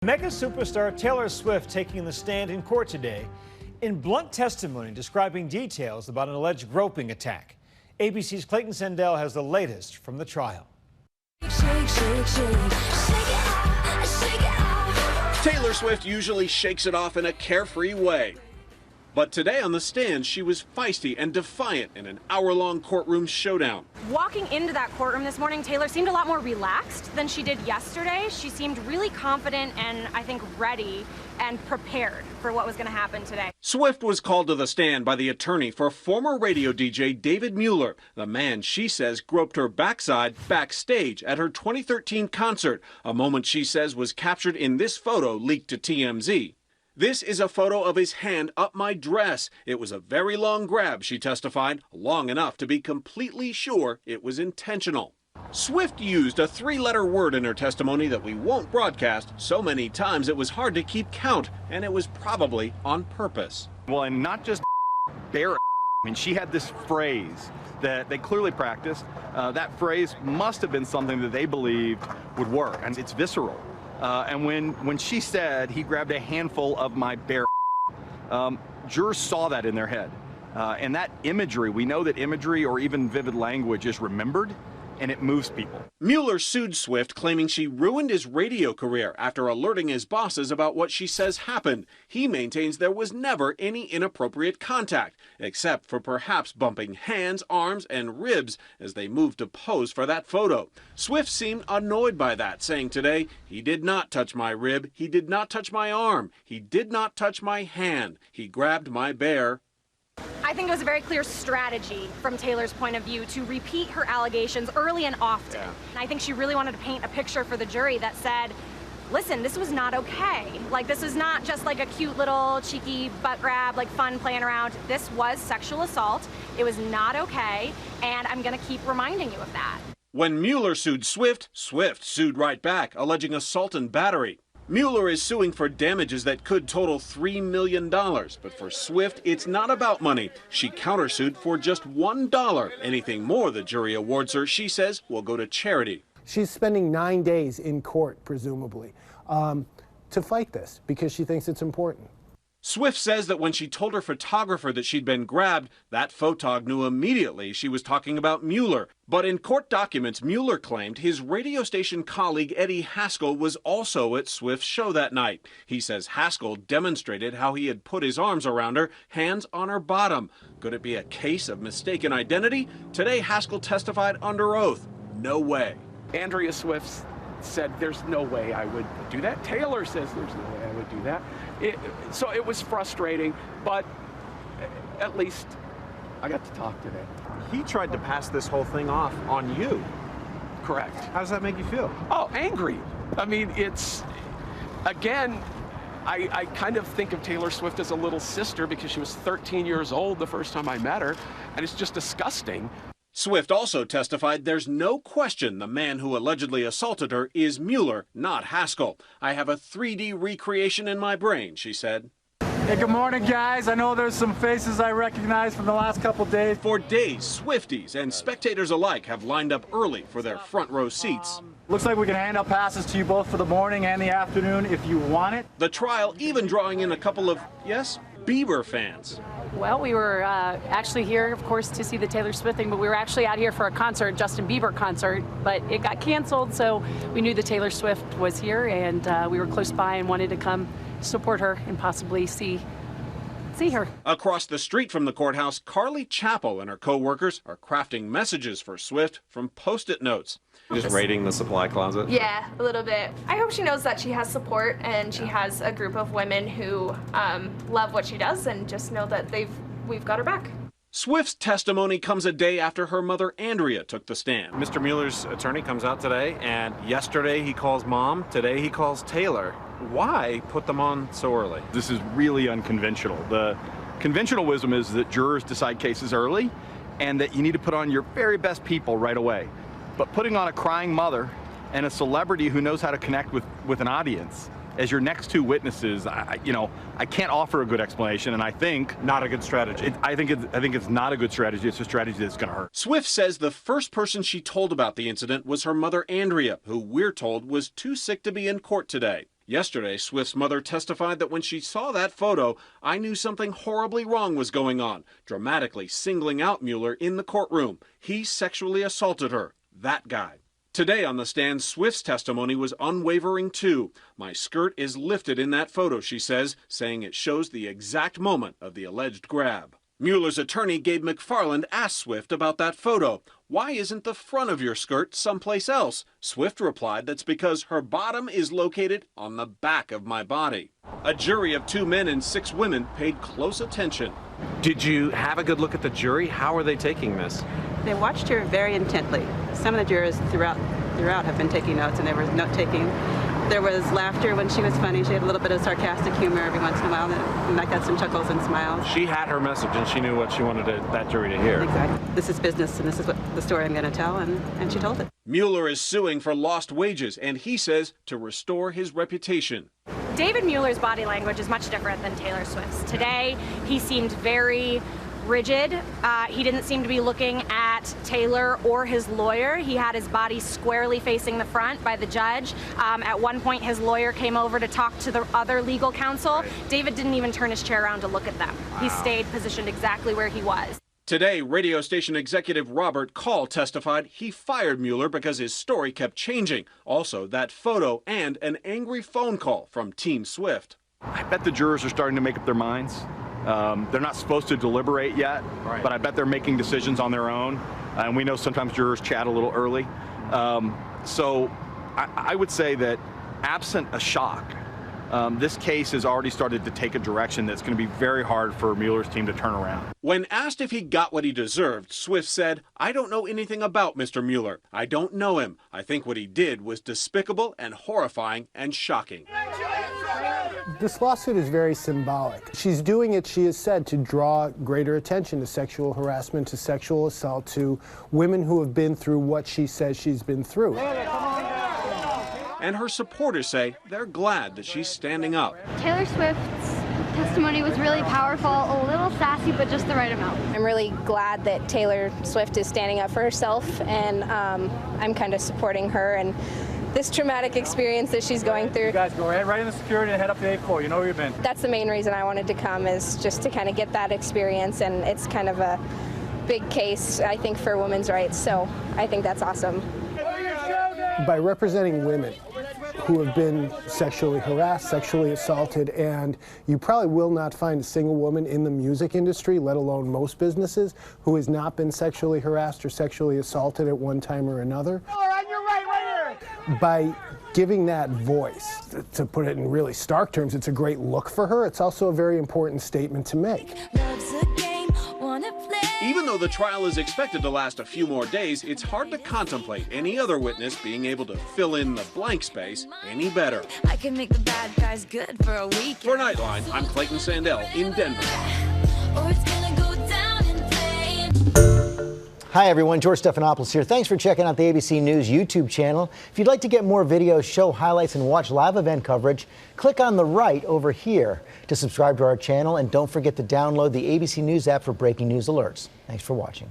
Mega superstar Taylor Swift taking the stand in court today in blunt testimony describing details about an alleged groping attack. ABC's Clayton Sandell has the latest from the trial. Taylor Swift usually shakes it off in a carefree way. But today on the stand, she was feisty and defiant in an hour-long courtroom showdown. Walking into that courtroom this morning, Taylor seemed a lot more relaxed than she did yesterday. She seemed really confident and, I think, ready and prepared for what was going to happen today. Swift was called to the stand by the attorney for former radio DJ David Mueller, the man she says groped her backside backstage at her 2013 concert, a moment she says was captured in this photo leaked to TMZ. This is a photo of his hand up my dress. It was a very long grab, she testified, long enough to be completely sure it was intentional. Swift used a three-letter word in her testimony that we won't broadcast so many times it was hard to keep count, and it was probably on purpose. Well, and not just bare. I mean, she had this phrase that they clearly practiced. That phrase must have been something that they believed would work, and it's visceral. And when she said he grabbed a handful of my bare, jurors saw that in their head. And that imagery, we know that imagery or even vivid language is remembered, and it moves people. Mueller sued Swift, claiming she ruined his radio career after alerting his bosses about what she says happened. He maintains there was never any inappropriate contact, except for perhaps bumping hands, arms, and ribs as they moved to pose for that photo. Swift seemed annoyed by that, saying today, "He did not touch my rib, he did not touch my arm, he did not touch my hand, he grabbed my bare." I think it was a very clear strategy from Taylor's point of view to repeat her allegations early and often. Yeah. And I think she really wanted to paint a picture for the jury that said, listen, this was not okay. Like, this is not just like a cute little cheeky butt grab, like fun playing around. This was sexual assault. It was not okay, and I'm gonna keep reminding you of that. When Mueller sued Swift, Swift sued right back, alleging assault and battery. Mueller is suing for damages that could total $3 million, but for Swift, it's not about money. She countersued for just $1. Anything more the jury awards her, she says, will go to charity. She's spending 9 days in court, presumably, to fight this because she thinks it's important. Swift says that when she told her photographer that she'd been grabbed, that photog knew immediately she was talking about Mueller. But in court documents, Mueller claimed his radio station colleague Eddie Haskell was also at Swift's show that night. He says Haskell demonstrated how he had put his arms around her, hands on her bottom. Could it be a case of mistaken identity? Today, Haskell testified under oath. No way. Andrea Swift said there's no way I would do that. Taylor says there's no way I would do that. So it was frustrating, but at least I got to talk today. He tried to pass this whole thing off on you. Correct. How does that make you feel? Oh, angry. I mean, it's, again, I kind of think of Taylor Swift as a little sister because she was 13 years old the first time I met her, and it's just disgusting. Swift also testified there's no question the man who allegedly assaulted her is Mueller, not Haskell. I have a 3D recreation in my brain, she said. Hey, good morning, guys. I know there's some faces I recognize from the last couple days. For days, Swifties and spectators alike have lined up early for their front row seats. Looks like we can hand out passes to you both for the morning and the afternoon if you want it. The trial even drawing in a couple of, yes, Bieber fans. Well, we were actually here, of course, to see the Taylor Swift thing, but we were actually out here for a concert, Justin Bieber concert, but it got canceled, so we knew the Taylor Swift was here, and we were close by and wanted to come support her and possibly see her. Across the street from the courthouse, Carly Chappell and her co-workers are crafting messages for Swift from Post-it notes. Just raiding the supply closet? Yeah, a little bit. I hope she knows that she has support and she has a group of women who love what she does and just know that we've got her back. Swift's testimony comes a day after her mother Andrea took the stand. Mr. Mueller's attorney comes out today, and yesterday he calls Mom, today he calls Taylor. Why put them on so early? This is really unconventional. The conventional wisdom is that jurors decide cases early and that you need to put on your very best people right away. But putting on a crying mother and a celebrity who knows how to connect with an audience as your next two witnesses, I can't offer a good explanation, and I think not a good strategy. I think it's not a good strategy. It's a strategy that's going to hurt. Swift says the first person she told about the incident was her mother Andrea, who we're told was too sick to be in court today. Yesterday, Swift's mother testified that when she saw that photo, I knew something horribly wrong was going on, dramatically singling out Mueller in the courtroom. He sexually assaulted her, that guy. Today on the stand, Swift's testimony was unwavering too. My skirt is lifted in that photo, she says, saying it shows the exact moment of the alleged grab. Mueller's attorney, Gabe McFarland, asked Swift about that photo. Why isn't the front of your skirt someplace else? Swift replied that's because her bottom is located on the back of my body. A jury of 2 men and 6 women paid close attention. Did you have a good look at the jury? How are they taking this? They watched her very intently. Some of the jurors throughout have been taking notes, and they were note-taking. There was laughter when she was funny. She had a little bit of sarcastic humor every once in a while, and I got some chuckles and smiles. She had her message, and she knew what she wanted that jury to hear. Exactly. This is business, and this is what the story I'm going to tell, and she told it. Mueller is suing for lost wages, and he says to restore his reputation. David Mueller's body language is much different than Taylor Swift's. Today, he seemed very rigid. He didn't seem to be looking at Taylor or his lawyer. He had his body squarely facing the front by the judge. At one point, his lawyer came over to talk to the other legal counsel. David didn't even turn his chair around to look at them. He stayed positioned exactly where he was. Today, radio station executive Robert Call testified he fired Mueller because his story kept changing. Also, that photo and an angry phone call from Team Swift. I bet the jurors are starting to make up their minds. They're not supposed to deliberate yet, but I bet they're making decisions on their own. And we know sometimes jurors chat a little early. So I would say that absent a shock, this case has already started to take a direction that's going to be very hard for Mueller's team to turn around. When asked if he got what he deserved, Swift said, "I don't know anything about Mr. Mueller. I don't know him. I think what he did was despicable and horrifying and shocking." This lawsuit is very symbolic. She's doing it, she has said, to draw greater attention to sexual harassment, to sexual assault, to women who have been through what she says she's been through. And her supporters say they're glad that she's standing up. Taylor Swift's testimony was really powerful, a little sassy, but just the right amount. I'm really glad that Taylor Swift is standing up for herself, and I'm kind of supporting her and this traumatic experience that she's going through. You guys go right in the security and head up to the 8th floor. You know where you've been. That's the main reason I wanted to come, is just to kind of get that experience, and it's kind of a big case, I think, for women's rights, so I think that's awesome. By representing women who have been sexually harassed, sexually assaulted, and you probably will not find a single woman in the music industry, let alone most businesses, who has not been sexually harassed or sexually assaulted at one time or another. By giving that voice, to put it in really stark terms, it's a great look for her. It's also a very important statement to make. Even though the trial is expected to last a few more days, it's hard to contemplate any other witness being able to fill in the blank space any better. I can make the bad guys good for a week. For Nightline, I'm Clayton Sandell in Denver. Hi everyone, George Stephanopoulos here. Thanks for checking out the ABC News YouTube channel. If you'd like to get more videos, show highlights, and watch live event coverage, click on the right over here to subscribe to our channel, and don't forget to download the ABC News app for breaking news alerts. Thanks for watching.